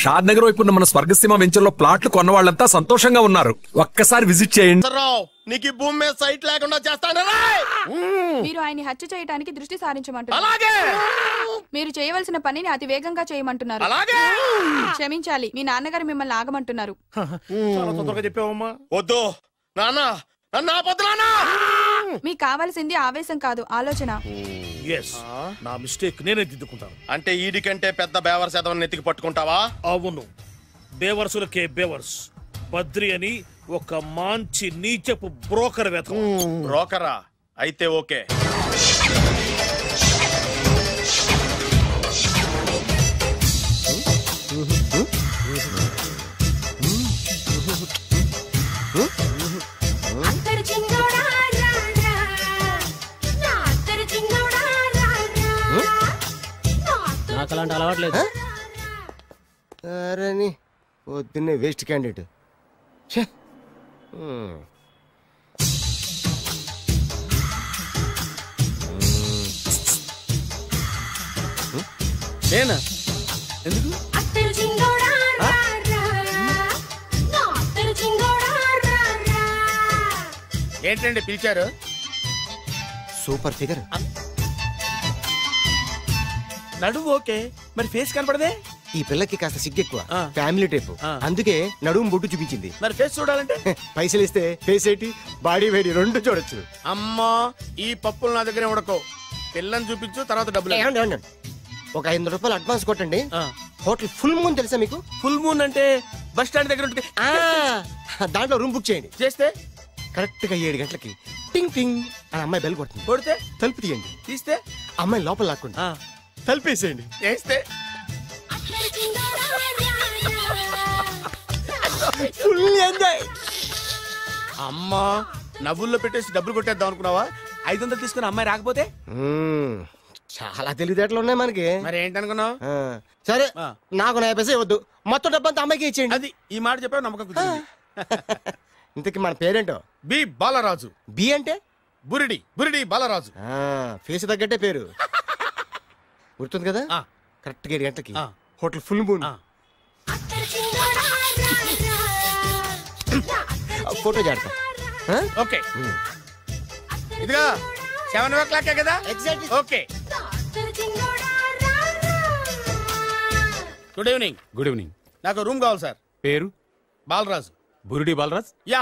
షాద్ నగర్ వైపు ఉన్న మన స్వర్గసీమ వెంచర్లో ప్లాట్లు కొన్న వాళ్ళంతా సంతోషంగా ఉన్నారు. ఒక్కసారి విజిట్ చేయండి. నీకు భూమి మీద సైట్ లేకుండా చేస్తాను. మీరు ఆయన్ని హత్య చేయడానికి దృష్టి సారించమంటున్నారు. మీరు చేయవలసిన పనిని అతి వేగంగా చేయమంటున్నారు. క్షమించాలి, మీ నాన్నగారు మిమ్మల్ని ఆగమంటున్నారు. చెప్పావమ్మా. వద్దు నాన్న, మీకు కావాల్సింది ఆవేశం కాదు, ఆలోచన. నా మిస్టేక్ నేనే దిద్దుకుంటాను. అంటే ఈడి కంటే పెద్ద బేవర్స్ ఎదవని నెత్తికి పట్టుకుంటావా? అవును, బేవర్సులకే బేవర్స్. బద్రి అని ఒక మంచి నీచపు బ్రోకర్ వెతకం. బ్రోకరా? అయితే ఓకే. నాకు అలాంటి అలవాట్లేదు. అరే పొద్దున్నే వేస్ట్ క్యాండిడేట్. నేనా? ఎందుకు? ఏంటండి పిలిచారు? Super figure. నడువు ఓకే, మరి ఫేస్ కనపడదే. ఈ పిల్లకి కాస్త సిగ్గెక్కువ, ఫ్యామిలీ టైప్, అందుకే నడుము బొట్టు చూపించింది. మరి ఫేస్ చూడాలంటే పైసలు ఇస్తే ఫేస్ ఏంటి, బాడీ వేడి రెండు చూడొచ్చు. అమ్మా, ఈ పప్పులు నా దగ్గర ఉడకో. పిల్లని చూపించు, తర్వాత డబ్బులు. ఒక 500 రూపాయలు అడ్వాన్స్ కొట్టండి. హోటల్ ఫుల్ మూన్ తెలుసా మీకు? ఫుల్ మూన్ అంటే బస్ స్టాండ్ దగ్గర ఉంటుంది. దాంట్లో రూమ్ బుక్ చేయండి. చేస్తే కరెక్ట్ గా 7 గంటలకి టింగ్ టింగ్ అని అమ్మాయి బెల్ కొడుతుంది. కొడితే తలుపు తీయండి. తీస్తే అమ్మాయి లోపల లాక్కుంటా తలుపేసేయండి. వేస్తే ఫుల్ ఎంజాయ్. అమ్మా, నవ్వుల్లో పెట్టేసి డబ్బులు కొట్టేద్దాం అనుకున్నావా? 500 తీసుకుని అమ్మాయి రాకపోతే? చాలా తెలివితేటలు ఉన్నాయి మనకి. మరి ఏంటనుకున్నావు? సరే, నాకు 50 పైసలు ఇవ్వద్దు, మొత్తం డబ్బంతా అమ్మాయికి ఇచ్చేయండి. అది ఈ మాట చెప్పావు, నమ్మకం కుదిరింది. ఇంతకీ మన పేరేంటో? బి బాలరాజు. బి అంటే బురిడి. బురిడి బాలరాజు. ఫేస్ తగ్గట్టే పేరు. గుర్తుంది కదా? కరెక్ట్ గా 7 గంటలకి హోటల్ ఫుల్ మూన్. ఫోటో చేడతా. ఓకే, ఇదిగా 7 o'clock కదా? Okay. Good evening. Good evening. నాకు రూమ్ కావాలి సార్. పేరు? Balaraju. Burudi Balaraj. Yeah.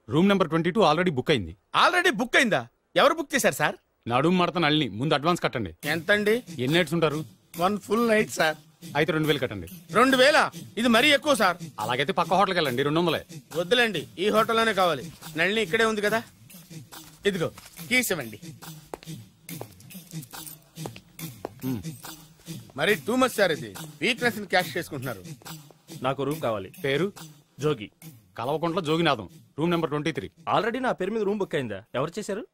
Room number 22 already book అయింది. ఆల్రెడీ బుక్ అయిందా? ఎవరు బుక్ చేశారు సార్? నడుము మడత నల్ని. ముందు అడ్వాన్స్ కట్టండి. ఎంతండి? ఎన్ని నైట్స్ ఉంటారు? 1 full night సార్. అయితే 2000 కట్టండి. 2000? ఇది మరీ ఎక్కువ సార్. అలాగైతే పక్క హోటల్కి వెళ్ళండి, 200. వద్దులేండి, ఈ హోటల్లోనే కావాలి. నళిని ఇక్కడే ఉంది కదా. ఇదిగో కీస్ ఇవ్వండి. మరి టూ మచ్ సార్, ఇది వీక్నెస్ ని క్యాష్ చేసుకుంటున్నారు. నాకు రూమ్ కావాలి. పేరు? Jogi. Kalvakuntla Joginatham. Room number 23. Already నా పేరు మీద రూమ్ బుక్ అయిందా? ఎవరు చేశారు?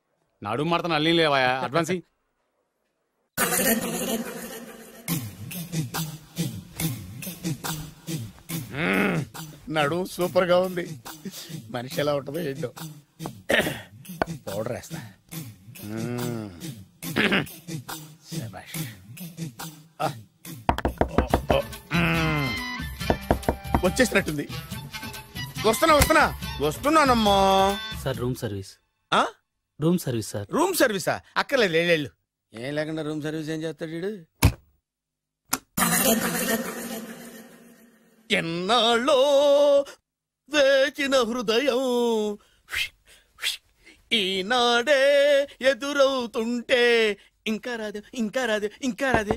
నడుము మడత నల్లి లేవా? అడ్వాన్స్. నడు సూపర్ గా ఉంది. మనిషి ఎలా ఉంటుందో ఏంటో. పౌడర్ వేస్తా. వచ్చేసినట్టుంది. వస్తున్నానమ్మా. Sir room service. Room service sir. రూమ్ సర్వీసా? అక్కర్లేదు, లేళ్ళు. ఏం లేకుండా రూమ్ సర్వీస్ ఏం చేస్తాడు వీడు? ఎన్నాళ్ళో వేచిన హృదయం ఈనాడే ఎదురవుతుంటే ఇంకా రాదు, ఇంకా రాదు, ఇంకా రాదు.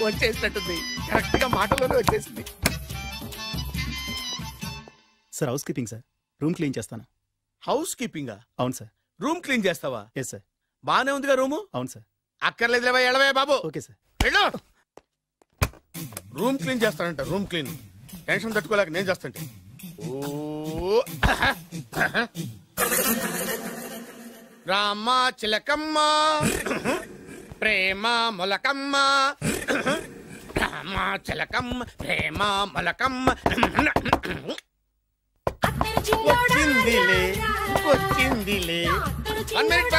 వచ్చేసినట్టుంది. కరెక్ట్ గా మాటలోనే వచ్చేసింది. Sir housekeeping sir. Room clean చేస్తాను. హౌస్ కీపింగా? అవును సార్. రూమ్ క్లీన్ చేస్తావా? Yes sir. బానే ఉందిగా రూము? అవును సార్. అక్కర్లేదు, ఎడవే బాబు. Okay sir. వెళ్ళు. రూమ్ క్లీన్ చేస్తానంట. రూమ్ క్లీన్ టెన్షన్ తట్టుకోలేక నేను చేస్తాంటే. రామ చిలకమ్మ ప్రేమ మొలకమ్మ, రామ చిలకమ్మ ప్రేమ మొలకమ్మ. వచ్చిందిలే వచ్చిందిలే. 1 minute.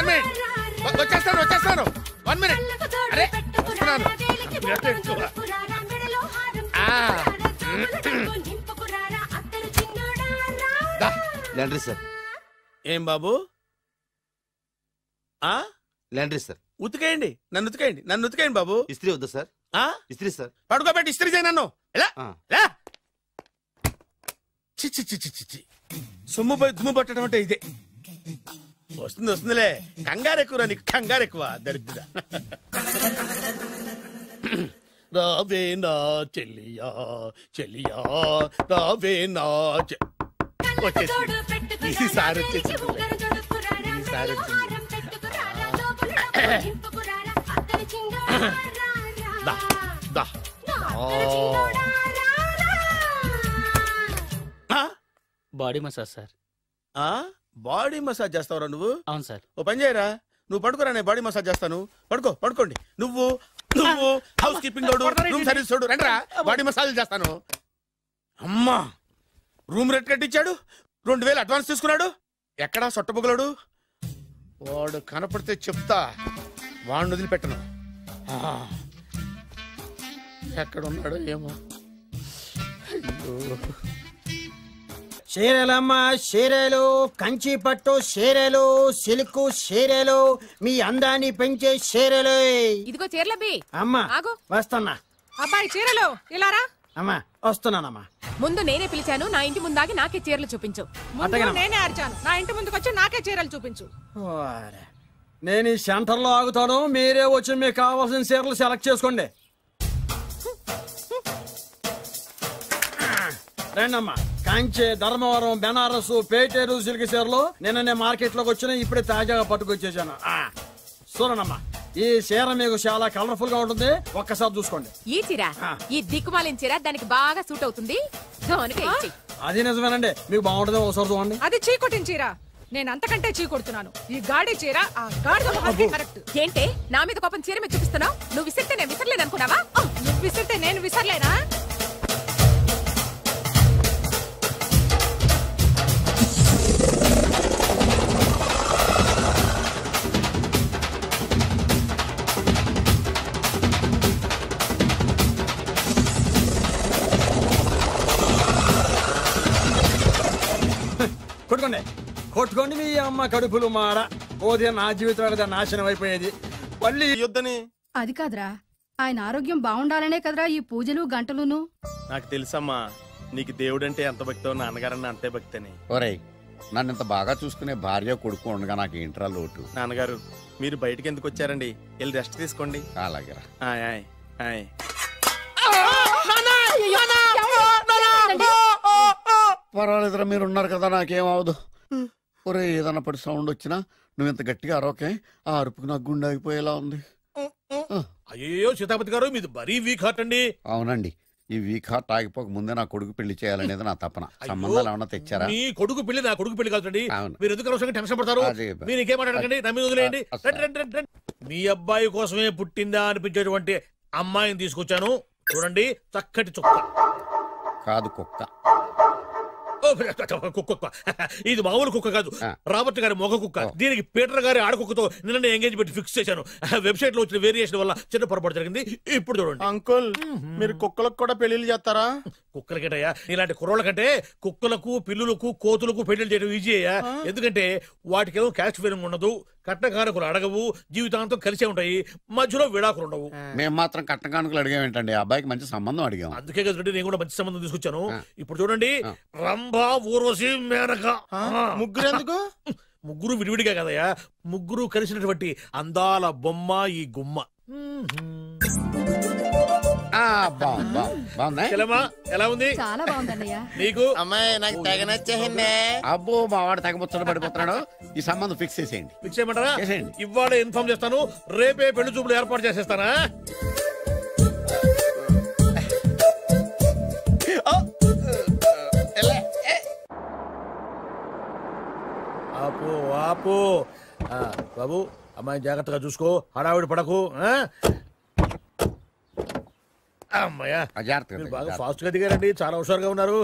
వచ్చేస్తాను. 1 minute. అరే వస్తున్నాను. Laundry sir. ఏం బాబు లాండ్రీ సార్. ఉతికేయండి, నన్ను ఉతికేయండి, నన్ను ఉతికేయండి బాబు. ఇస్త్రీ వద్దా సార్? ఇస్త్రీ సార్. పడుకోబెట్టి ఇస్త్రీ చేయి నన్ను. ఎలా చిచ్చి చిచ్చి చిచ్చి సొమ్ము పోయి దుమ్ము పట్టడం అంటే ఇదే. వస్తుంది వస్తుందిలే, కంగారు ఎక్కువ నీకు, కంగారు ఎక్కువ దరిద్ర. రావే నా చెల్లియా చెల్లియా రావే నా వచ్చేసి ఈసారి వచ్చేసి ఈసారి వచ్చింది. దా దా body massage sir. Body massage చేస్తావురా నువ్వు? అవును సార్. ఓ పని చేయరా, నువ్వు పడుకోరా, నేను బాడీ మసాజ్ చేస్తాను. పడుకోండి. నువ్వు నువ్వు హౌస్ కీపింగ్ తోడు, రూమ్ సర్వీస్ తోడు, రండిరా బాడీ మసాజ్ చేస్తాను. అమ్మా, రూమ్ రేట్ కట్టించాడు, 2000 అడ్వాన్స్ తీసుకున్నాడు. ఎక్కడా సొట్టబుగలాడు? వాడు కనపడితే చెప్తా, వాడిని వదిలిపెట్టను. ఎక్కడున్నాడో ఏమో. అయ్యో, చీరలమ్మ చీరలు, కంచి పట్టు చీరలు, సిల్క్ చీరలు, మీ అందాన్ని పెంచే చీరలు. ఇదిగో చీరలబ్బి. అమ్మా వస్తున్నా. అబ్బాయి చీరలు ఇలారా. అమ్మా వస్తున్నానమ్మా. ముందు నేనే పిలిచాను, నా ఇంటి ముందాగి నాకే చీరలు చూపించు. నేనే అరిచాను, నా ఇంటి ముందుకు వచ్చి నాకే చీరలు చూపించు. నేను ఈ సెంటర్ లో ఆగుతాను, మీరే వచ్చి మీకు కావాల్సిన చీరలు సెలెక్ట్ చేసుకోండి. రండమ్మా. కంచి, ధర్మవరం, బెనారస్, పేటేరు సిల్క్ చీరలు నిన్ననే మార్కెట్ లోకి వచ్చిన, ఇప్పుడే తాజాగా పట్టుకొచ్చేసాను. చూడండమ్మా, ఈ చీర మీకు చాలా కలర్ఫుల్ గా ఉంటుంది, ఒక్కసారి చూసుకోండి. ఈ చీర, ఈ దిక్కుమాలిన చీర దానికి బాగా సూట్ అవుతుంది. అది నిజమేనండి, మీకు బాగుంటుంది, ఒకసారి చూడండి. అది చీకొట్టిన చీర, నేను అంతకంటే చీకొడుతున్నాను. ఈ గాడి చీర ఆ గాడి కరెక్ట్. ఏంటే నా మీద కోపం చీర మీద చూపిస్తున్నావు? నువ్వు విసిరితే నేను విసరలేదు అనుకున్నావా? నువ్వు విసిరితే నేను విసరలేనా? కొట్టుకోండి మీ అమ్మ కడుపులు మాడ. పోతే నా జీవితం కదా నాశనం అయిపోయేది. మళ్ళీ యుద్ధని. అది కాదురా, ఆయన ఆరోగ్యం బాగుండాలనే కదరా ఈ పూజలు గంటలును. నాకు తెలుసమ్మా, నీకు దేవుడంటే ఎంత భక్తో, నాన్నగారన్న అంతే భక్తని. ఒరేయ్, నన్ను ఇంత బాగా చూసుకునే భార్య కొడుకు ఉండగా నాకు ఏంట్రా లోటు? నాన్నగారు, మీరు బయటికి ఎందుకు వచ్చారండి? వెళ్ళి రెస్ట్ తీసుకోండి. అలాగేరా. పర్వాలేదురా, మీరు ఉన్నారు కదా, నాకేం అవదు. ఒరే, ఏదన్నా పడి సౌండ్ వచ్చినా నువ్వు ఇంత గట్టిగా అరవకే, ఆ అరుపుకి నాకు గుండె ఆగిపోయేలా ఉంది. అయ్యో సీతాపతి గారు, మీది మరీ వీక్ హార్ట్ అండి. అవునండి, ఈ వీక్ హార్ట్ ఆగిపోక ముందే నా కొడుకు పెళ్లి చేయాలనేది నా తపన. సంబంధాలు ఏమన్నా తెచ్చారా? మీ కొడుకు పెళ్లి నా కొడుకు పెళ్లి కాదండి. మీరు ఎందుకు అవసరంగా టెన్షన్ పడతారు? మీరు ఇంకేం మాట్లాడకండి, నా మీద వదిలేయండి. మీ అబ్బాయి కోసమే పుట్టిందా అనిపించేటువంటి అమ్మాయిని తీసుకొచ్చాను. చూడండి, చక్కటి చుక్క. కాదు, కుక్క. కుక్క. ఇది మామూలు కుక్క కాదు, రాబర్ట్ గారి మొగ కుక్క. దీనికి పీటర్ గారి ఆడకుక్కతో నిన్న ఎంగేజ్మెంట్ ఫిక్స్ చేశాను. వెబ్సైట్ లో వచ్చిన వేరియేషన్ వల్ల చిన్న పొరపాటు జరిగింది. ఇప్పుడు చూడండి. అంకుల్, మీరు కుక్కలకు కూడా పెళ్లిళ్ళు చేస్తారా? కుక్కలకేటయ్యా, ఇలాంటి కుర్రోళ్ళ కంటే కుక్కలకు, పిల్లులకు, కోతులకు పెళ్లి చేయడం ఈజీ అయ్యా. ఎందుకంటే వాటికేమో క్యాస్ట్ ఫీలింగ్ ఉండదు, కట్నకానుకలు అడగవు, జీవితాంతం కలిసే ఉంటాయి, మధ్యలో విడాకులు ఉండవు. మేము మాత్రం కట్నకానుకలు అడిగామేంటండి, అబ్బాయికి మంచి సంబంధం అడిగాం. అందుకే కదండి నేను కూడా మంచి సంబంధం తీసుకొచ్చాను. ఇప్పుడు చూడండి, రంభా, ఊర్వశి, మేనక. ముగ్గురు ఎందుకు? ముగ్గురు విడివిడిగా కదయ్యా, ముగ్గురు కలిసినటువంటి అందాల బొమ్మ ఈ గుమ్మ. ఎలా ఉంది? చాలా బాగుందన్నయ్య. నీకు? అమ్మాయి నాకు తెగ నచ్చేసిందే. అబ్బో, మా వాడు తెగబుచ్చట పడిపోతున్నాడు. ఈ సంబంధం ఫిక్స్ చేసేయండి. ఫిక్స్ చేయమంటారా? ఇవాళ ఇన్ఫార్మ్ చేస్తాను, రేపే పెళ్లి చూపులు ఏర్పాటు చేసేస్తానా? ఆపు ఆపు. బాబు, అమ్మాయి జాగ్రత్తగా చూసుకో, హడావిడి పడకు. అమ్మాయ్యా, బాగా ఫాస్ట్ గా దిగారండి, చాలా హుషారుగా ఉన్నారు.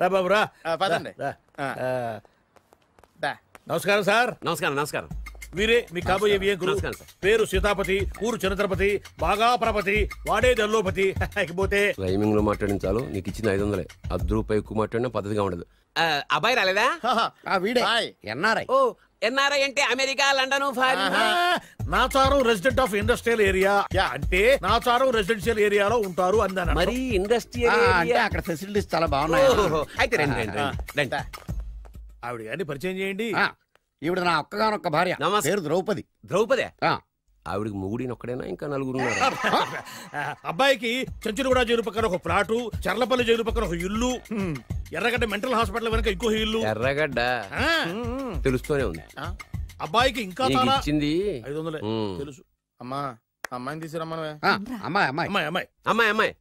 రా బాబు రా. పదండి. నమస్కారం సార్. నమస్కారం. నమస్కారం. వీరే మీ కాబోయే వియంకులు. పేరు సీతాపతి, ఊరు చంద్రపతి, బాగా ప్రపతి, వాడే దల్లోపతి. ఇకపోతే రైమింగ్ లో మాట్లాడించాలు. నీకు ఇచ్చిన 500 ₹10 ఎక్కువ మాట్లాడినా పద్ధతిగా ఉండదు. అబ్బాయి రాలేదా? వీడే ఎన్ఆర్ఐ. ఓ ఎన్ఆర్ఐ అంటే America, London, foreign. Nacharam resident of industrial area అంటే నాచారం రెసిడెన్షియల్ ఏరియాలో ఉంటారు అందాను. మరి ఇండస్ట్రియల్ అంటే అక్కడ ఫెసిలిటీస్ చాలా బాగున్నాయి. అయితే రండి. ఆవిడ గారిని పరిచయం చేయండి. ఈవిడ నా ఒక్కగానొక్క భార్య, పేరు ద్రౌపది. ద్రౌపదే? ఆవిడికి మొగుడిని ఒక్కడేనా ఇంకా నలుగురు? అబ్బాయికి చెంచులగూడ జైలు పక్కన ఒక ప్లాటు, చర్లపల్లి జైలు పక్కన ఒక ఇల్లు, ఎర్రగడ్డ మెంటల్ హాస్పిటల్ వెనక ఇంకో ఇల్లు. ఎర్రగడ్డ తెలుస్తూనే ఉంది. అబ్బాయికి ఇంకా ఇచ్చింది 500 తెలుసు. అమ్మా అమ్మాయిని తీసుకురమ్మా. అమ్మాయి అమ్మాయి అమ్మాయి అమ్మాయి అమ్మాయి అమ్మాయి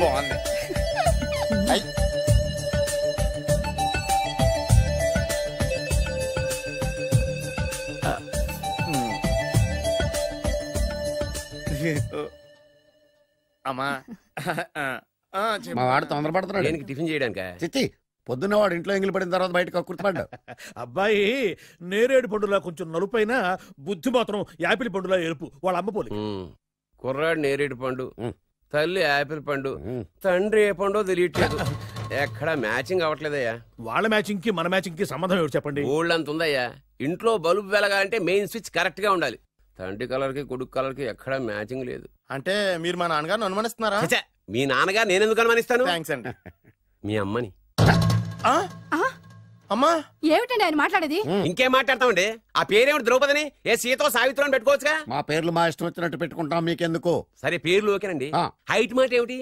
బాగుంది. అమ్మా మా వాడు తొందరపడుతున్నాడు. దేనికి? టిఫిన్ చేయడానికా? చిచ్చి, పొద్దున్న వాడు ఇంట్లో ఎంగిలి పడిన తర్వాత బయటకు కుర్తుపడ్డాడు. అబ్బాయి నేరేడు పండులా కొంచెం నలుపైన, బుద్ధి మాత్రం యాపిల్ పండులా ఎరుపు. వాళ్ళ అమ్మ పోలి. కుర్రాడు నేరేడు పండు, తల్లి యాపిల్ పండు, తండ్రి ఏ పండో తెలియట్లేదు. ఎక్కడ మ్యాచింగ్ అవ్వట్లేదయ్యా. వాళ్ళ మ్యాచింగ్ కి మన మ్యాచింగ్ కి సంబంధం ఏమిటి చెప్పండి? ఊళ్ళంత ఉందయ్యా. ఇంట్లో బల్బు వెలగాలంటే మెయిన్ స్విచ్ కరెక్ట్ గా ఉండాలి. తండ్రి కలర్ కి కొడుకు కలర్ కి ఎక్కడ మ్యాచింగ్ లేదు. అంటే మీరు మా నాన్నగారిని అనుమానిస్తున్నారా? మీ నాన్నగారు నేనెందుకు అనుమానిస్తాను? థ్యాంక్స్ అండి. మీ అమ్మని. అమ్మా ఏమిటండి ఆయన మాట్లాడేది? ఇంకేం మాట్లాడతామండి? ఆ పేరేమిటి? ద్రౌపదిని ఏ సీతో సావిత్రం పెట్టుకోవచ్చుగా. మా పేర్లు మా ఇష్టం వచ్చినట్టు పెట్టుకుంటాం, మీకెందుకు? సరే పేర్లు ఓకేనండి. హైట్ మాట ఏమిటి?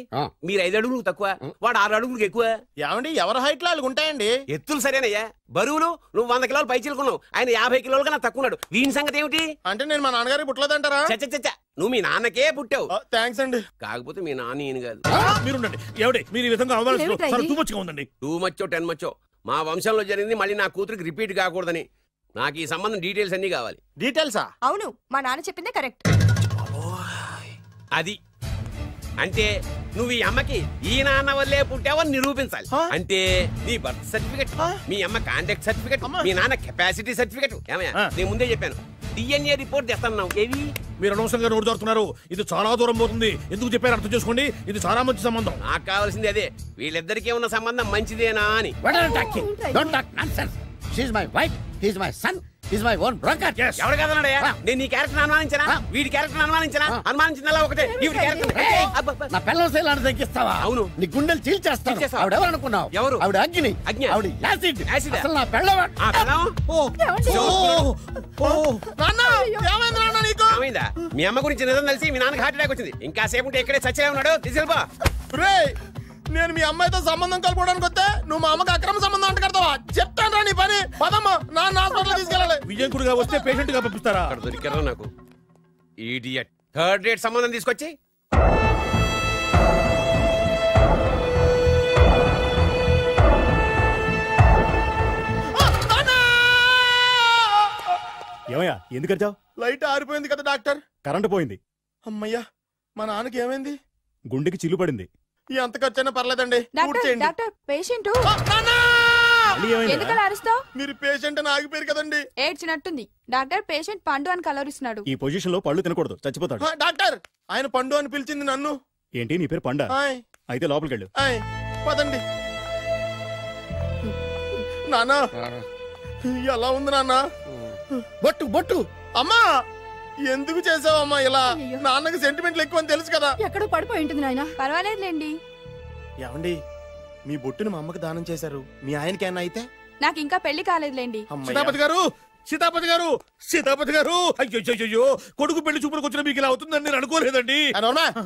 మీరు 5 అడుగులు తక్కువ, వాడు 6 అడుగులకు ఎక్కువ. ఏమండి ఎవరి హైట్ లో వాళ్ళకి ఉంటాయండి. ఎత్తులు సరేనయ్యా. బరువులు నువ్వు 100 కిలోలు పై చిలుకున్నావు, ఆయన 50 కిలోలు కన్నా తక్కువ ఉన్నాడు. వీని సంగతి ఏమిటి? అంటే నేను మా నాన్నగారికి పుట్టలేదంటారా? చచ్చ నువ్వు మీ నాన్నకే పుట్టావు. థ్యాంక్స్ అండి. కాకపోతే మీ నాన్న ఈయన కాదు. మీరుండండి. ఎవడే మీరు ఈ విధంగా అవమానిస్తున్నారు? టూ మచ్గా ఉందండి. 2 మచ్చో 10 మచ్చో మా వంశంలో జరిగింది మళ్ళీ నా కూతురికి రిపీట్ కాకూడదని నాకు ఈ సంబంధం డీటెయిల్స్ అన్ని కావాలి. డీటెయిల్సా? అవును, మా నాన్న చెప్పిందే కరెక్ట్. అది అంటే నువ్వు ఈ అమ్మకి ఈ నాన్న వల్లే పుట్టావని నిరూపించాలి. అంటే నీ బర్త్ సర్టిఫికెట్, మీ అమ్మ కాంటాక్ట్ సర్టిఫికెట్, మీ నాన్న కెపాసిటీ సర్టిఫికెట్. ఏమయ్యా, నేను ముందే చెప్పాను DNA రిపోర్ట్ తెస్తాను. ఏవి? మీరు అనవసరంగా నోరు జారుతున్నారు. ఇది చాలా దూరం పోతుంది. ఎందుకు చెప్పారు అర్థం చేసుకోండి. ఇది చాలా మంచి సంబంధం. నాకు కావాల్సింది అదే, వీళ్ళిద్దరికీ ఉన్న సంబంధం మంచిదేనా అని. ఎవరు కదన్నాడయ్యా? నేను నీ క్యారెక్టర్ అనుమానించనా? వీడి క్యారెక్టర్ అనుమానించనా? అనుమానించిన ఒకటే. నా పిల్లల శైలాన్ని తగ్గిస్తావా? అవును, నీ గుండెలు చీల్చేస్తాను. ఆవిడ ఎవరు అనుకున్నావు? ఎవరు? ఆవిడ అగ్ని. ఆవిడ యాసిడ్. అసలు నా పెళ్ళవా? మీ అమ్మ గురించి నిజం తెలిసి మీ నాన్నకి హార్ట్ అటాక్ వచ్చింది. ఇంకా సేపు ఉంటే ఇక్కడే చచ్చలే ఉన్నాడు. తీసుకెళ్ళిపో. నేను మీ అమ్మాయితో సంబంధం కలుపుకోవడానికి వస్తే నువ్వు మా అమ్మకి అక్రమ సంబంధం అంట కడతావా? చెప్తాను రా నీ పని. పదమ్మా, నాన్న హాస్పిటల్ తీసుకెళ్ళాలి. విజయంకుడిగా వస్తే పేషెంట్ గా పంపిస్తారా? అక్కడ దొరికారా నాకు ఈడియట్. 3rd రేట్ సంబంధం తీసుకొచ్చి ఏమయ్యా ఎందుకు వచ్చావు? లైట్ ఆరిపోయింది కదా డాక్టర్. కరెంటు పోయింది. అమ్మయ్యా, మా నాన్నకి ఏమైంది? గుండెకి చిల్లు పడింది. ఎంత ఖర్చైనా పర్లేదండి. డాక్టర్ పేషెంట్ ఎందుకలా అరుస్తావు? మీరు పేషెంట్ అని ఆగిపోయారు కదండి. ఏడ్చినట్టుంది. డాక్టర్ పేషెంట్ పండు అని కలరిస్తున్నాడు. ఈ పొజిషన్ లో పళ్ళు తినకూడదు, చచ్చిపోతాడు. డాక్టర్ ఆయన పండు అని పిలిచింది నన్ను. ఏంటి నీ పేరు పండా? అయితే లోపలికి వెళ్ళు. పదండి. నాన్నా ఎలా ఉంది నాన్న? బొట్టు బొట్టు. అమ్మా ఎందుకు చేసావమ్మా ఇలా? నాన్నకి సెంటిమెంట్లు ఎక్కువ అని తెలుసు కదా. ఎక్కడో పడిపోయి ఉంటుంది నాయన. పర్వాలేదులేండి. ఏమండి, మీ బొట్టును మా అమ్మకి దానం చేశారు. మీ ఆయనకేనా అయితే? నాకు ఇంకా పెళ్లి కాలేదులేండి. సీతాపతి గారు, సీతాపతి గారు, సీతాపతి గారు. అయ్యో, కొడుకు పెళ్లి చూపులకు వచ్చిన మీకు ఇలా అవుతుందని నేను అనుకోలేదండి.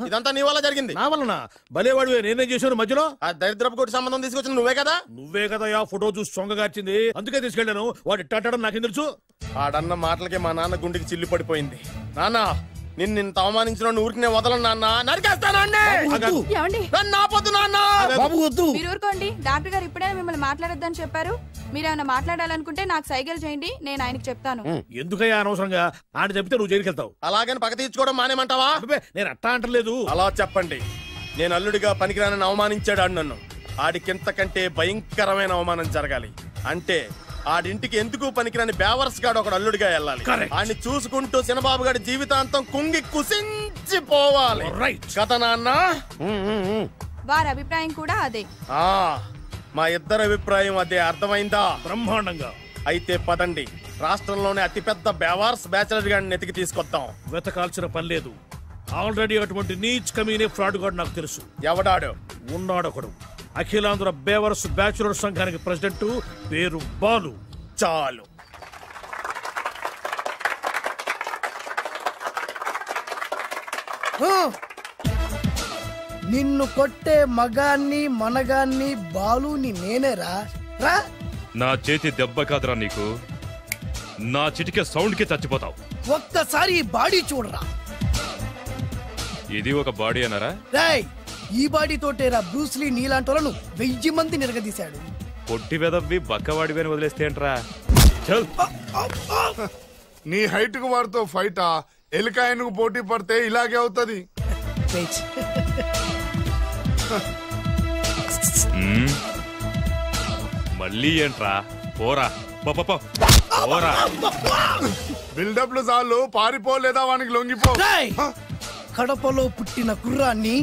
ఇదంతా నీ వల్ల జరిగింది. నా వలన? భలేవాడు, నేనేం చేశాను మధ్యలో? ఆ దరిద్రపు కొట్టి సంబంధం తీసుకొచ్చిన నువ్వే కదా. నువ్వే కదా ఆ ఫోటో చూసి సొంగగార్చింది. అందుకే తీసుకెళ్ళాను. వాడు ఇట్టాడడం నాకేం తెలుసు? ఆడన్న మాటలకే మా నాన్న గుండెకి చిల్లు పడిపోయింది. నాన్న నిన్ను అవమానించిన ఊరికి నేను వదలను నాన్న, నరికేస్తాను. నన్ను ఆపొద్దు నాన్న. మీరు ఊరుకోండి. డాక్టర్ గారు ఇప్పుడే మిమ్మల్ని మాట్లాడొద్దని చెప్పారు. మీరేమైనా మాట్లాడాలనుకుంటే నాకు సైకిల్ చేయండి, నేను ఆయనకి చెప్తాను. ఎందుకయ్యా అనవసరంగా ఆయన చెప్తే నువ్వు జైలుకి వెళ్తావు. అలాగని పక్క తీర్చుకోవడం మానేమంటావా? నేను అట్టా అంటలేదు. అలా చెప్పండి. నేను అల్లుడిగా పనికిరానని అవమానించాడు ఆడు నన్ను. ఆడికింతకంటే భయంకరమైన అవమానం జరగాలి. అంటే ఆడింటికి ఎందుకు పనికిరాని బేవర్స్ గాడు ఒకడు అల్లుడిగా వెళ్ళాలి. ఆడిని చూసుకుంటూ చిన్నబాబు గారి జీవితాంతం కుంగి కుసించిపోవాలి. కథ నాన్న. వారి అభిప్రాయం కూడా అదే. మా ఇద్దరి అభిప్రాయం అదే. అర్థమైందా? బ్రహ్మాండంగా. అయితే పదండి, రాష్ట్రంలోనే అతిపెద్ద బేవార్స్ బ్యాచిలర్ గాడిని ఎతికి తీసుకొద్దాం. వెతకాల్సిన పని లేదు. ఆల్రెడీ అటువంటి నీచ్ కమీనే ఫ్రాడ్ గాడు నాకు తెలుసు. ఎవడాడు? ఉన్నాడొకడు. అఖిలాంధ్ర బేవర్స్ బ్యాచులర్ సంఘానికి ప్రెసిడెంట్, పేరు బాలు. చాలు. నిన్ను కొట్టే మగాన్ని మనగాన్ని బాలుని నేనేరా. రా. నా చేతి దెబ్బ కాదురా నీకు, నా చిటికే సౌండ్ కి చచ్చిపోతావు. ఒక్కసారి ఈ బాడీ చూడరా. ఇది ఒక బాడీ అన్నారా? రాయ్, ఈ బాడీ తోటేరా బ్రూస్లీ నీలాంటోలను 1000 మంది నిరగదీశాడు. పొట్టి వెదవ్వి బక్కవాడివి అని వదిలేస్తే ఏంట్రా? నీ హైట్ కు వాడితో ఫైటా? ఎలికాయనకు పోటీ పడితే ఇలాగే అవుతుంది. మళ్ళీ ఏంట్రా? పోరా పోరా. బిల్డప్లు చాలు, పారిపోలేదా వానికి లొంగిపో. కడపలో పుట్టిన కుర్రాన్ని,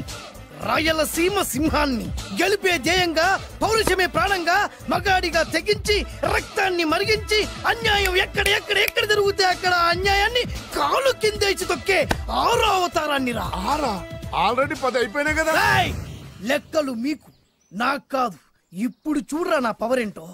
రాయలసీమ సింహాన్ని గెలిపే ధ్యేయంగా, పౌరుషమే ప్రాణంగా, మగాడిగా తెగించి రక్తాన్ని మరిగించి అన్యాయం ఎక్కడ జరుగుతే అక్కడ అన్యాయాన్ని కాలు కిందేసి తొక్కే 6వ అవతారాన్ని రా. ఆల్రెడీ 10 అయిపోయినాయి కదా. లెక్కలు మీకు, నాకు కాదు. ఇప్పుడు చూడరా నా పవర్ ఏంటో.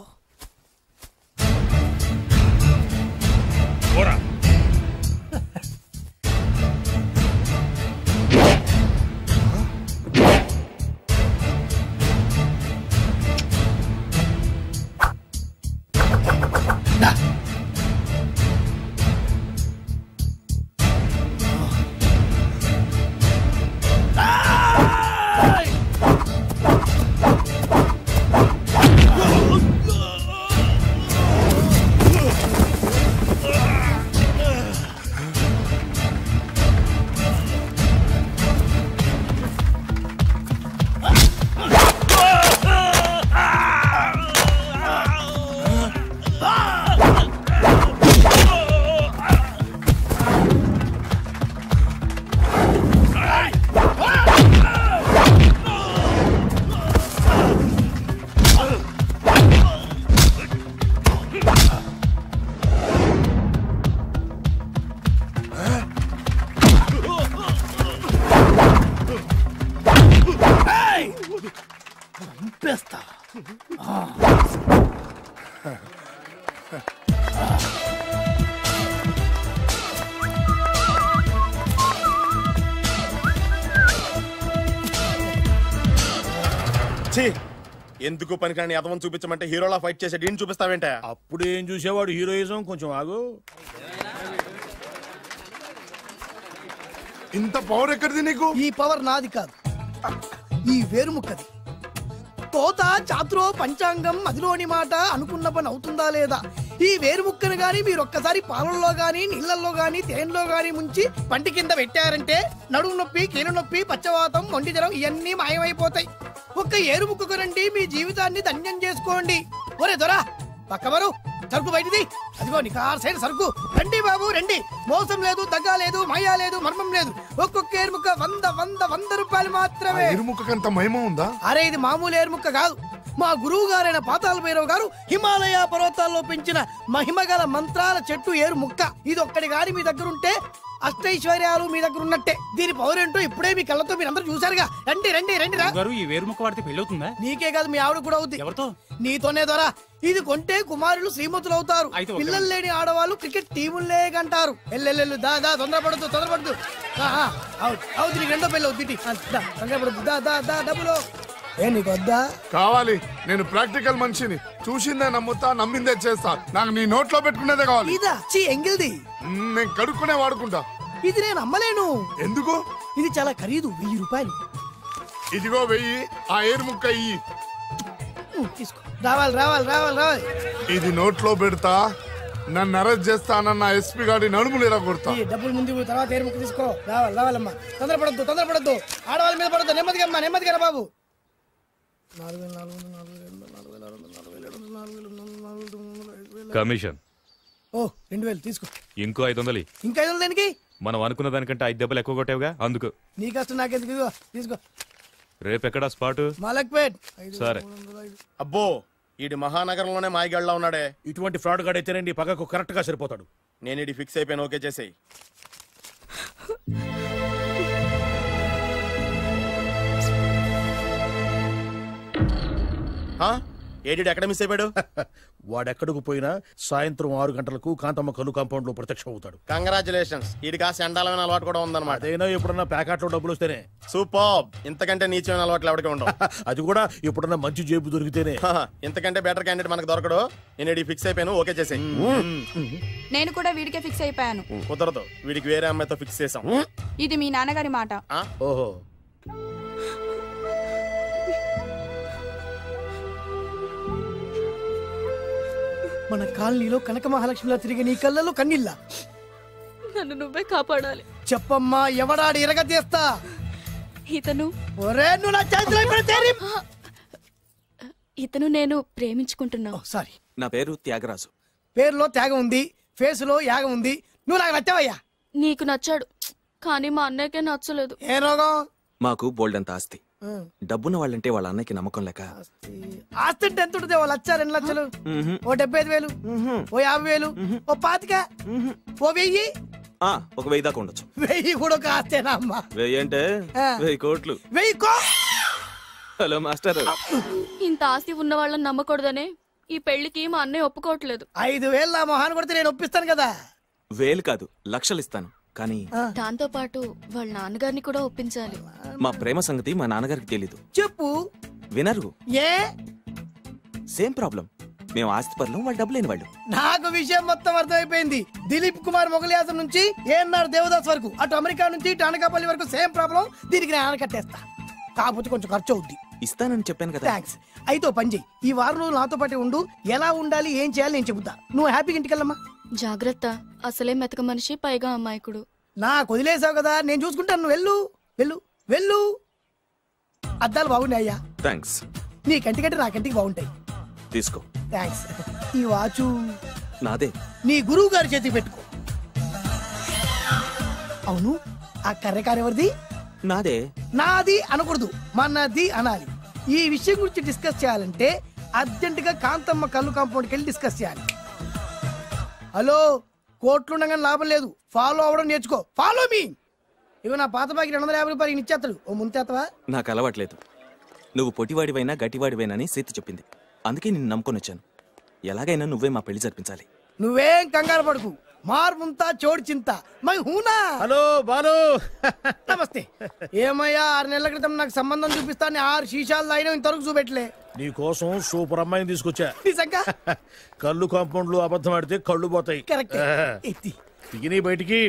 ఎందుకు పనికిరాని అదవం చూపించమంటే హీరోలా ఫైట్ చేసే డీన్ చూపిస్తావేంట? అప్పుడు ఏం చూసేవాడు హీరోయిజం. కొంచెం ఆగు. ఇంత పవర్ ఎక్కడిది నీకు? ఈ పవర్ నాది కాదు, ఈ వేరుముక్కది. తోత చాతురో పంచాంగం అదిలోని మాట అనుకున్న పని అవుతుందా లేదా? ఈ వేరుముక్కను గాని మీరొక్కసారి పాలల్లో గాని నీళ్లలో గాని తేనెలో గాని ముంచి పంటి కింద పెట్టారంటే నడుము నొప్పి, కీలు నొప్పి, పచ్చవాతం, మొండి జ్వరం ఇవన్నీ మాయమైపోతాయి. ఒక్క ఏరుముక్కకు రండి, మీ జీవితాన్ని ధన్యం చేసుకోండి. ఒరే దొరా, పక్కవరు సరుకు బయటిది. అదిగో నికార్సైన సరుకు. రండి బాబు రండి. మోసం లేదు, దగ్గ లేదు, మాయా లేదు, మర్మం లేదు. ఒక్కొక్క ఏరుముక్క 100 రూపాయలు మాత్రమే. ఏరుముక్కకంత మహిమ ఉందా? అరే ఇది మామూలు ఏరుముక్క కాదు. మా గురువు గారైన పాతాళ భైరవ్ గారు హిమాలయ పర్వతాల్లో పెంచిన మహిమగల మంత్రాల చెట్టు ఏరుముక్క. ఇది ఒక్కడి గాని మీ దగ్గర ఉంటే అష్టైశ్వర్యాలు మీ దగ్గర ఉన్నట్టే. దీని పవర్ ఏంటో ఇప్పుడే మీ కళ్ళతో మీరు అందరూ చూసారుగా. రండి రండి రండి రా. ఈ వేరుముక్క వాడితే పెళ్లి అవుతుందా? నీకే కాదు, మీ ఆవిడ కూడా అవుతుంది. ఎవరితో? నీతోనే ద్వారా. ఇది కొంటే కుమారులు శ్రీమంతులు అవుతారు. పిల్లలు లేని ఆడవాళ్ళు క్రికెట్ టీములే కంటారు. ఎల్లెల్లు దా దా, తొందరపడద్దు. అవుతుంది, నీకు రెండో పెళ్ళి అవుతుంది. తొందరపడద్దు, దా దా దా. డబ్బులు ఏ నీకు వద్దా? కావాలి. నేను ప్రాక్టికల్ మనిషిని. చూసిందే నమ్ముతా, నమ్మిందే చేస్తా. నాకు నీ నోట్లో పెట్టుకునేదే కావాలి. ఎంగిల్ది నేను కడుక్కునే వాడుకుంటా. ఇది నేను అమ్మలేను. ఎందుకు? ఇది చాలా ఖరీదు, 1000 రూపాయలు. ఇదిగో 1000, ఆ ఏరు ముక్క ఇయ్యి. తీసుకో. రావాలి రావాలి రావాలి రావాలి. ఇది నోట్లో పెడతా, నన్ను అరెస్ట్ చేస్తానన్న ఎస్పీ గారి నడుములు ఇలా కొడతా. ఈ డబ్బులు ముందు తర్వాత ఏరు ముక్క తీసుకో. రావాలి రావాలమ్మా. తొందరపడద్దు. ఆడవాళ్ళ మీద పడద్దు. నెమ్మదిగా అమ్మా, నెమ్మదిగా బాబు. 4,000 కమిషన్. ఓ 2000 తీసుకో. ఇంకో 500. ఇంకా 500 దేనికి? మనం అనుకున్న దానికంటే 5 దెబ్బలు ఎక్కువ కొట్టావుగా, అందుకు. నీ కష్టం నాకెందుకు? ఇదిగో తీసుకో. రేపెక్కడా స్పాటు? మలక్పేట్. సరే. అబ్బో, ఈడి మహానగరంలోనే మాయగాళ్ళ ఉన్నాడే. ఇటువంటి ఫ్రాడ్ గాడు అయితేనండి పక్కకు కరెక్ట్ గా సరిపోతాడు. నేను ఇది ఫిక్స్ అయిపోయాను, ఓకే చేసేయి. ఏడి ఎక్కడ మిస్ అయిపోయాడు? వాడెక్కడికి పోయినా సాయంత్రం 6 గంటలకు కాంతమ్మ కల్లు కాంపౌండ్ లో ప్రత్యక్షం అవుతాడు. కంగ్రాచులేషన్స్. ఈడి కాస్త ఎండాలమైన అలవాటు కూడా ఉందన్నమాట. అదైనా ఎప్పుడన్నా ప్యాకెట్లో డబ్బులు వస్తేనే. సూపర్. ఇంతకంటే నీచమైన అలవాట్లు ఎవరికి ఉండవు. అది కూడా ఎప్పుడన్నా మంచి జేబు దొరికితేనే. ఇంతకంటే బెటర్ క్యాండిడేట్ మనకు దొరకడు. నేను ఇది ఫిక్స్ అయిపోయాను, ఓకే చేసేయి. నేను కూడా వీడికే ఫిక్స్ అయిపోయాను. కుదరదు, వీడికి వేరే అమ్మాయితో ఫిక్స్ చేసాం. ఇది మీ నాన్నగారి మాట. ఓహో, మన కాలనీలో కనక మహాలక్ష్మిలా తిరిగి నీ కళ్ళలో కన్నీళ్ళ. నన్ను నువ్వే కాపాడాలి. చెప్పమ్మా, ఎవడాడి ఎరగ తీస్తా. ఇతను నువ్వు నా చేతిలో పెడితే ఇతను నేను ప్రేమించుకుంటున్నా. సారీ. నా పేరు త్యాగరాజు. పేరులో త్యాగం ఉంది, ఫేసులో యాగం ఉంది. నువ్వు నాకు నచ్చావయ్యా. నీకు నచ్చాడు, కానీ మా అన్నయ్యకే నచ్చలేదు. ఏ రోగం? మాకు బోల్డంత ఆస్తి. డబ్బున్న వాళ్ళంటే వాళ్ళ అన్నయ్యకి నమ్మకం లేక. ఆస్తి అంటే ఎంత ఉంటుంది? 1,00,000, 2 లక్షలు, ఓ 75,000, ఓ 50,000, ఓ 25,000, ఓ 1000. ఒక 1000 దాకా ఉండొచ్చు. 1000 కూడా ఒక ఆస్తేనా అమ్మా? 1000 అంటే 1000 కోట్లు. 1000 హలో మాస్టర్. ఇంత ఆస్తి ఉన్న వాళ్ళని నమ్మకూడదనే ఈ పెళ్లికి మా అన్నయ్య ఒప్పుకోవట్లేదు. 5,000 నా మొహాన్ని కొడితే నేను ఒప్పిస్తాను కదా. 1000 కాదు, లక్షలు ఇస్తాను. కానీ దాంతో పాటు వాళ్ళ నాన్నగారిని కూడా ఒప్పించాలి. మా ప్రేమ సంగతి మా నాన్నగారికి తెలీదు. చెప్పు. వినరు. ఏ? Same problem. మేము ఆస్తి పరులు, వాళ్ళు డబ్బు లేని వాళ్ళు. నాకు విషయం మొత్తం అర్థమైపోయింది. దిలీప్ కుమార్ మొగలియాసం నుంచి ఏఎన్ఆర్ దేవదాస్ వరకు, అటు అమెరికా నుంచి ఇటు అనకాపల్లి వరకు సేమ్ ప్రాబ్లం. దీనికి నేను ఆనకట్టేస్తా. కాకపోతే కొంచెం ఖర్చు అవుద్ది. ఇస్తానని చెప్పాను కదా. థ్యాంక్స్. అయితే ఓ పని చెయ్యి, ఈ వారం రోజులు నాతో పాటే ఉండు. ఎలా ఉండాలి, ఏం చేయాలి నేను చెబుతా. నువ్వు హ్యాపీగా ఇంటికెళ్ళమ్మా. జాగ్రత్త, అసలే మెతక మనిషి, పైగా అమాయకుడు. నాకు వదిలేసావు కదా, నేను చూసుకుంటాను. నువ్వు వెళ్ళు వెళ్ళు వెళ్ళు. అద్దాలు బాగున్నాయ్యా. థ్యాంక్స్. నీ కంటికంటే నా కంటికి బాగుంటాయి. తీసుకో. థ్యాంక్స్. ఈ వాచు నాదే. నీ గురువు గారి చేతికి పెట్టుకో. అవును, ఆ కర్రెకారు ఎవరిది? నాదే. నాది అనకూడదు, మనది అనాలి. ఈ విషయం గురించి డిస్కస్ చేయాలంటే అర్జెంట్ గా కాంతమ్మ కల్లు కాంపౌండ్కి వెళ్ళి డిస్కస్ చేయాలి. హలో, కోట్లు ఉండగానే లాభం లేదు. ఫాలో అవ్వడం నేర్చుకో. Follow me. ఇవి నా పాత బాకి 250 రూపాయలు ఇచ్చేస్తాడు. ఓ ముంతేత్తవా? నాకు అలవాట్లేదు. నువ్వు పొటివాడివైనా గట్టివాడివైనా అని సీత చెప్పింది. అందుకే నిన్ను నమ్ముకొని వచ్చాను. ఎలాగైనా నువ్వే మా పెళ్లి జరిపించాలి. నువ్వేం కంగారు పడుకు. మార్ ముంతా చోడు చింత మై హూనా. హలో బాలు. నమస్తే. ఏమయ్యా, 6 నెలల క్రితం నాకు సంబంధం చూపిస్తాను 6 శీషాలు అయినా ఇంతవరకు చూపెట్టలే. నీ కోసం సూపర్ అమ్మాయిని తీసుకొచ్చా. నిజంగా? కళ్ళు కాంపౌండ్ లో అబద్ధం ఆడితే కళ్ళు పోతాయి. కరెక్ట్. దిగిని బయటికి.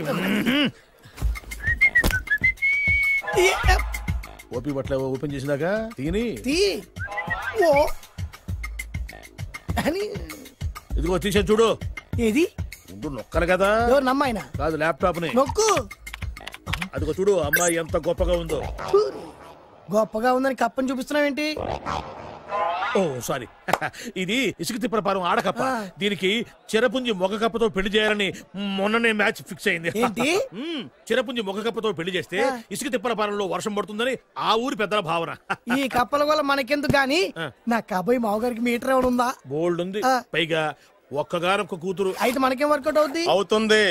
ఓపి బట్ల ఓపెన్ చేసినాక తిని ఇదిగో తీసే చూడు. ఏది? ఉండు, నొక్కరు కదా. ఎవరు నమ్మాయినా? కాదు, ల్యాప్టాప్ ని నొక్కు. అదిగో చూడు, అమ్మాయి ఎంత గొప్పగా ఉందో. గొప్పగా ఉందని కప్పని చూపిస్తున్నావేంటి? ఓ సారీ, ఇది ఇసుక తిప్పల పారం ఆడకప్ప. దీనికి చిరపుంజి మొగ కప్పతో పెళ్లి చేయాలని మొన్ననే మ్యాచ్ ఫిక్స్ అయింది. చిరపుంజి మొగ కప్పతో పెళ్లి చేస్తే ఇసుక తిప్పల పారంలో వర్షం పడుతుందని ఆ ఊరి పెద్దల భావన. ఈ కప్పల వల్ల మనకెందుకు గాని, నా కాబోయే మావగారికి మీటర్ ఏమైనా ఉందా? బోల్డ్ ఉంది. పైగా ఒక్కగానొక్క కూతురు. అయితే మనకేం వర్కౌట్ అవుద్ది? అవుతుంది.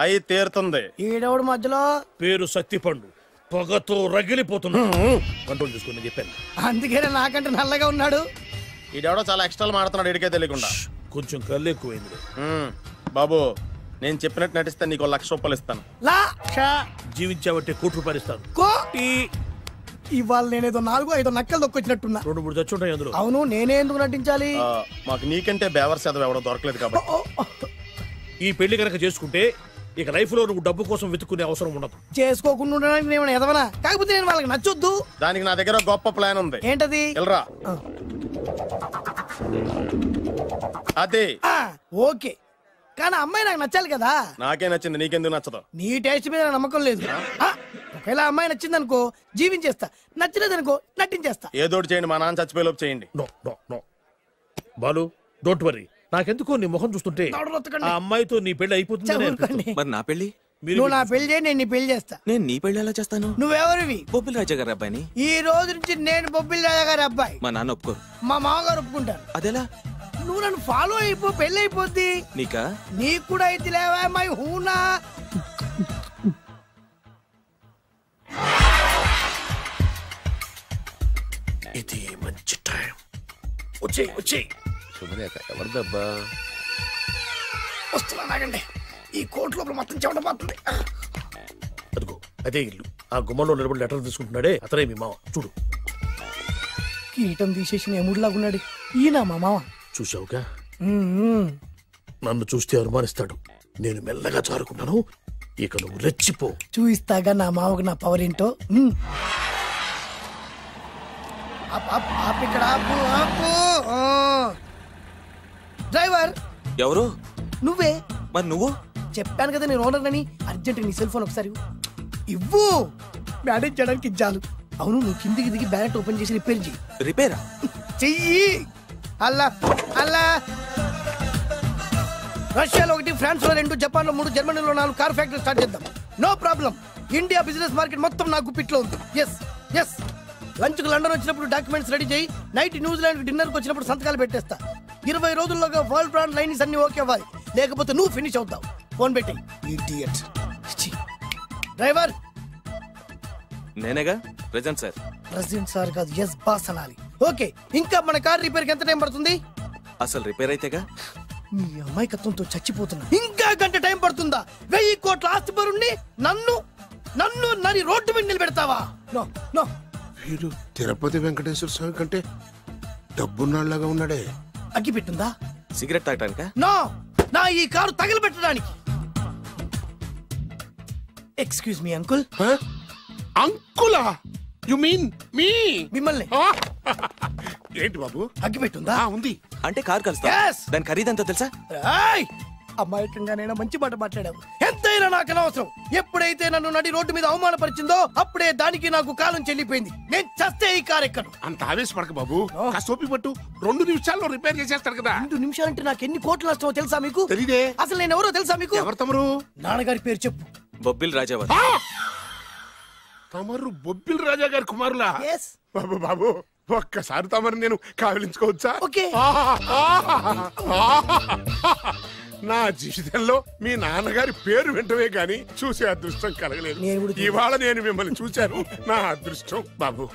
అయి తీరుతుంది. ఈడవుడు మధ్యలో పేరు సత్తిపండు, పొగతో రగిలిపోతున్నా. కంట్రోల్ చూసుకుని చెప్పాను. అందుకేనే నాకంటే నల్లగా ఉన్నాడు. ఈడెవడో చాలా ఎక్స్ట్రాలు మాడుతున్నాడు, ఇడికే తెలియకుండా. కొంచెం కళ్ళు ఎక్కువైంది. బాబు, నేను చెప్పినట్టు నటిస్తే నీకు 1,00,000 రూపాయలు ఇస్తాను. జీవించావంటే ₹1,00,000 ఇస్తాను. ఇవాళ నేనేదో 4-5 నక్కలు దొక్కొచ్చినట్టున్నా. 2-3 చచ్చుంటాయి అందులో. అవును, నేనే ఎందుకు నటించాలి? మాకు నీకంటే బేవర్ చదువు ఎవడో దొరకలేదు కాబట్టి. ఈ పెళ్లి కనుక చేసుకుంటే ఇక లైఫ్ లో నువ్వు డబ్బు కోసం వెతుక్కునే అవసరం ఉండదు. చేసుకోకుండా ఉండడానికి నేను ఎదవనా? కాకపోతే నేను వాళ్ళకి నచ్చొద్దు. దానికి నా దగ్గర గొప్ప ప్లాన్ ఉంది. ఏంటది? వెళ్ళరా. అదే ఓకే, కానీ అమ్మాయి నాకు నచ్చాలి కదా. నాకే నచ్చింది, నీకెందుకు నచ్చదు? నీ టేస్ట్ మీద నమ్మకం లేదు. ఒకవేళ అమ్మాయి నచ్చింది అనుకో జీవించేస్తా, నచ్చలేదు అనుకో నటించేస్తా. ఏదోటి చేయండి, మా నాన్న చచ్చిపోయేలోపు చేయండి. బాలు డోంట్ వరీ, నాకెందుకో నీ ముఖం చూస్తుంటే ఆ అమ్మాయితో నీ పెళ్లి అయిపోతుంది. మరి నా పెళ్లి? నువ్వు నా పెళ్లి చేయి, నేను నీ పెళ్లి చేస్తా. నేను నీ పెళ్లి ఎలా చేస్తాను? నువ్వెవరివి? బొబ్బిలి రాజా గారి అబ్బాయిని. ఈ రోజు నుంచి నేను బొబ్బిలి రాజా గారి అబ్బాయి. మా నాన్న ఒప్పుకోరు. మా మామగారు ఒప్పుకుంటారు. అదెలా? నువ్వు నన్ను ఫాలో అయిపో, పెళ్లి అయిపోద్ది. నీకా? నీకు కూడా అయితే లేవా మై హూనా. ఇది మంచి టైం. వచ్చేయ్ వచ్చేయ్. శుభలేఖ ఎవరిదబ్బా? వస్తున్నా నాగండి. ఈ కోట్ లోపల మొత్తం చెమటపోతుంది. అదిగో అదే ఇల్లు. ఆ గుమ్మంలో నిలబడి లెటర్ తీసుకుంటున్నాడే అతనే మీ మామ. చూడు, కీటం తీసేసిన ఎముడిలాగున్నాడు. ఈయన మా మామ. చూసావుగా, నన్ను చూస్తే అనుమానిస్తాడు. నేను మెల్లగా జారుకున్నాను, ఇక నువ్వు రెచ్చిపో. చూయిస్తాగా నా మామకు నా పవర్ ఏంటో. ఇక్కడ డ్రైవర్ ఎవరు? నువ్వే. మరి నువ్వు? చెప్పాను కదా నేను ఓనర్ అని. అర్జెంట్ నీ సెల్ ఫోన్ ఒకసారి ఇవ్వు, మేనేజ్ చేయడానికి ఇచ్చాను. అవును, నువ్వు కిందికి దిగి బ్యాలెట్ ఓపెన్ చేసి రిపేర్ చెయ్యి. రిపేరా? చెయ్యి. అల్లా అల్లా. రష్యాలో 1, ఫ్రాన్స్ లో 2, జపాన్ లో 3, జర్మనీలో 4 కార్ ఫ్యాక్టరీ స్టార్ట్ చేద్దాం. No problem. India business market మొత్తం నా గుప్పిట్లో ఉంది. Yes yes. లంచ్ కు లండన్ వచ్చినప్పుడు డాక్యుమెంట్స్ రెడీ చేయి. నైట్ న్యూజిలాండ్ డిన్నర్ కు వచ్చినప్పుడు సంతకాలు పెట్టేస్తా. 20 రోజుల్లోగా వరల్డ్ బ్రాండ్ లైన్స్ అన్ని ఓకే అవ్వాలి, లేకపోతే నువ్వు ఫినిష్ అవుతావు. ఫోన్ పెట్టి. ఇడియట్. డ్రైవర్ నేనేగా. Present sir. ప్రెసిడెంట్ సార్ కాదు, ఎస్ బాస్ అనాలి. ఓకే, ఇంకా మన కార్ రిపేర్ కి ఎంత టైం పడుతుంది? అసలు రిపేర్ అయితేగా. మీ అమాయకత్వంతో చచ్చిపోతున్నా. ఇంకా గంట టైం పడుతుందా? 1000 కోట్ల ఆస్తి పరుణ్ణి నన్ను నన్ను నరి రోడ్డు మీద నిలబెడతావా? No no. వీడు తిరుపతి వెంకటేశ్వర స్వామి కంటే డబ్బున్నాళ్ళగా ఉన్నాడే. అగ్గి పెట్టుందా? సిగరెట్ తాగటానికా? నో, నా ఈ కారు తగిలిపెట్టడానికి. Excuse me uncle. అంకులా? You mean me? మిమ్మల్ని. ఏంటి బాబు? అగ్గి పెట్టుందా? ఉంది. అంటే కార్ కలుస్తా. దాని ఖరీదంతా తెలుసా? అమాయకంగానైనా మంచి మాట మాట్లాడావు. ఎంతైనా నాకు అనవసరం. ఎప్పుడైతే నన్ను నడి రోడ్డు మీద అవమానపరిచిందో అప్పుడే దానికి నాకు కాలం చెల్లిపోయింది. నేను చస్తే ఈ కారు ఎక్కను. అంత ఆవేశపడక బాబు, సోపి పట్టు. 2 నిమిషాల్లో రిపేర్ చేసేస్తాడు కదా. 2 నిమిషాలంటే నాకు ఎన్ని కోట్ల నష్టమో తెలుసా మీకు? తెలీదే. అసలు నేను ఎవరో తెలుసా మీకు? ఎవరు తమరు? నాన్నగారి పేరు చెప్పు. బొబ్బిల్ రాజావారు. తమరు బొబ్బిల్ రాజా గారి కుమారులా? బాబు బాబు, ఒక్కసారి తమరు నేను కావలించుకోవచ్చా? నా జీవితంలో మీ నాన్నగారి పేరు వెంటనే గాని చూసే అదృష్టం కలగలేదు. ఇవాళ నేను మిమ్మల్ని చూశాను, నా అదృష్టం. బాబు,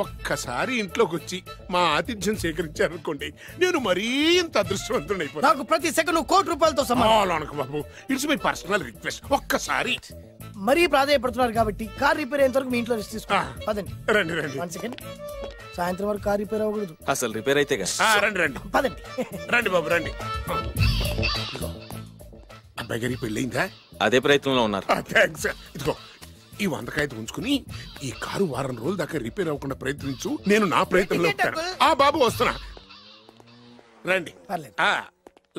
ఒక్కసారి ఇంట్లోకి వచ్చి మా ఆతిథ్యం సేకరించారనుకోండి, నేను మరీ ఇంత అదృష్టవంతుడైపోతాను. నాకు ప్రతి సెకండ్ 1 కోటి రూపాయలతో సమానం. బాబు, ఇట్స్ మై పర్సనల్ రిక్వెస్ట్. ఒక్కసారి. మరీ ప్రాధాయపడుతున్నారు కాబట్టి కార్ రిపేర్ అయ్యేంత వరకు మీ ఇంట్లో రెస్ట్ తీసుకో. పదండి. రండి రండి. 1 సెకండ్. సాయంత్రం వరకు కార్ రిపేర్ అవ్వకూడదు. అసలు రిపేర్ అయితే రండి రండి. పదండి. రండి బాబు రండి. అబ్బాయి గారికి పెళ్ళయిందా? అదే ప్రయత్నంలో ఉన్నారు. థాంక్స్. ఇదిగో ఈ 100 కాగితం ఉంచుకుని ఈ కారు వారం రోజుల దాకా రిపేర్ అవ్వకుండా ప్రయత్నించు. నేను నా ప్రయత్నంలో ఉంటాను. బాబు వస్తున్నా. రండి.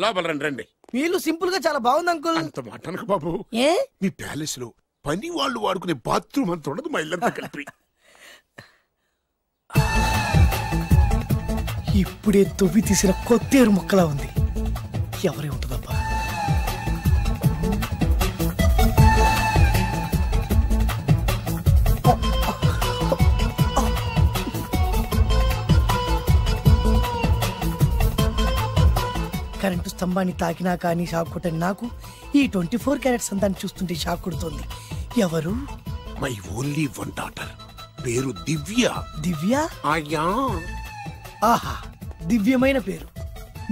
లోపల రండి రండి. వీళ్ళు సింపుల్ గా చాలా బాగుంది అంకుల్. అంత మాట అనకు బాబు. మీ ప్యాలెస్ లో పని వాళ్ళు వాడుకునే బాత్రూమ్ అంత ఉండదు మా ఇల్లంతా కలిపి. ఇప్పుడే తొవ్వి తీసిన కొత్తేరు ముక్కలా ఉంది. ఎవరే ఉంటుందబ్బా? కరెంటు స్తంభాన్ని తాకినా కానీ షాక్ కొట్టని నాకు ఈ 24 క్యారెట్స్ అందాన్ని చూస్తుంటే షాక్ కొడుతుంది. ఎవరు? My only 1 daughter. పేరు దివ్య. దివ్య? అయ్యా. ఆహా, దివ్యమైన పేరు.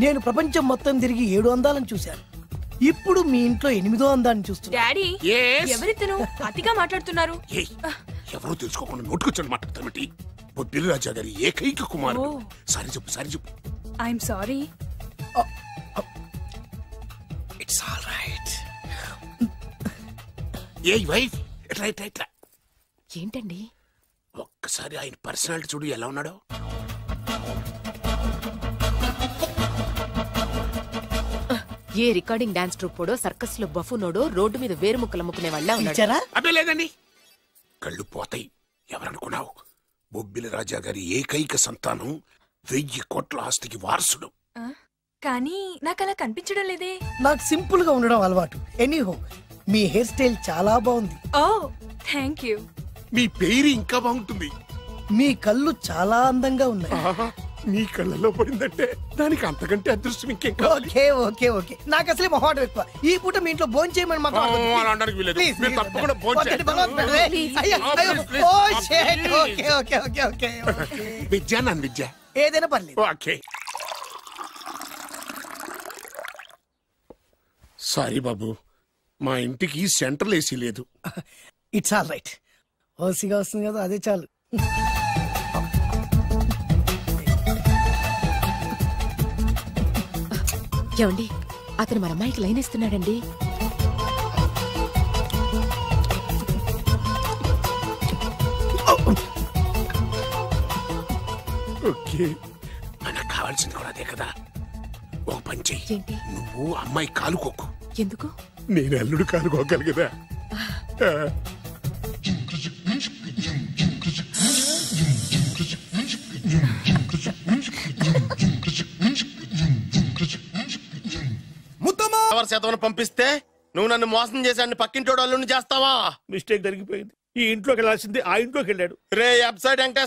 నేను ప్రపంచం మొత్తం తిరిగి 7 అందాలను చూశాను. ఇప్పుడు మీ ఇంట్లో 8వ అందాన్ని చూస్తున్నా. డాడీ, ఎవరితను అతిగా మాట్లాడుతున్నారు? ఎవరో తెలుసుకోకుండా నోటుకొచ్చాడు మాట్లాడతామటి. బొబ్బిలి రాజా గారి ఏకైక కుమారుడు. సారీ చెప్పు, సారీ చెప్పు. I'm sorry. It's all right. A wife ఇట్లా ఇట్లా ఇట్లా ఏంటండి ఒక్కసారి ఆయన పర్సనాలిటీ చూడు ఎలా ఉన్నాడో. ఏ రికార్డింగ్ డాన్స్ ట్రూపోడో సర్కస్ లో బఫునోడో రోడ్డు మీద వేరు ముక్కలు అమ్ముకునే వాళ్ళ ఉన్నాడు. అబ్బే లేదండి, కళ్ళు పోతాయి. ఎవరనుకున్నావు? బొబ్బిలి రాజా గారి ఏకైక సంతానం 1000 కోట్ల ఆస్తికి వారసుడు. కానీ నాకు అలా కనిపించడం లేదే. నాకు సింపుల్ గా ఉండడం అలవాటు. ఎనీహో మీ హెయిర్ స్టైల్ చాలా బాగుంది. ఓ థ్యాంక్ యూ. మీ పేరు ఇంకా బాగుంటుంది. మీ కళ్ళు చాలా అందంగా ఉన్నాయి. నీ కళ్ళలో పడిందంటే దానికి అంతకంటే అదృష్టం ఇంకేం కావాలి. ఓకే ఓకే ఓకే నాకు అసలే మొహాటం ఎక్కువ. ఈ పూట మీ ఇంట్లో భోజనం చేయమని మాకు అలా అనడానికి వీలేదు. మీరు తప్పకుండా విద్య నన్ను విద్య ఏదైనా పర్లేదు. ఓకే సారీ బాబు, మా ఇంటికి సెంట్రల్ ఏసీ లేదు. It's all right. ఓసీగా వస్తుంది కదా, అదే చాలు. ఏమండి అతను మన అమ్మాయికి లైన్ ఇస్తున్నాడండి. ఓకే, మనకు కావాల్సింది కూడా అదే కదా. ఓ పని చెయ్యి, నువ్వు అమ్మాయి కాలుకోకు. ఎందుకు? నేను అల్లుడు కాలుకోగలి కదా. శాతం పంపిస్తే నువ్వు నన్ను మోసం చేశాన్ని పక్కింటోడు అల్లుని చేస్తావా? మిస్టేక్ జరిగిపోయింది. ఈ ఇంట్లోకి వెళ్ళాల్సింది ఆ ఇంట్లోకి వెళ్ళాడు. రే అప్సైడ్ వెంకటేశ్వర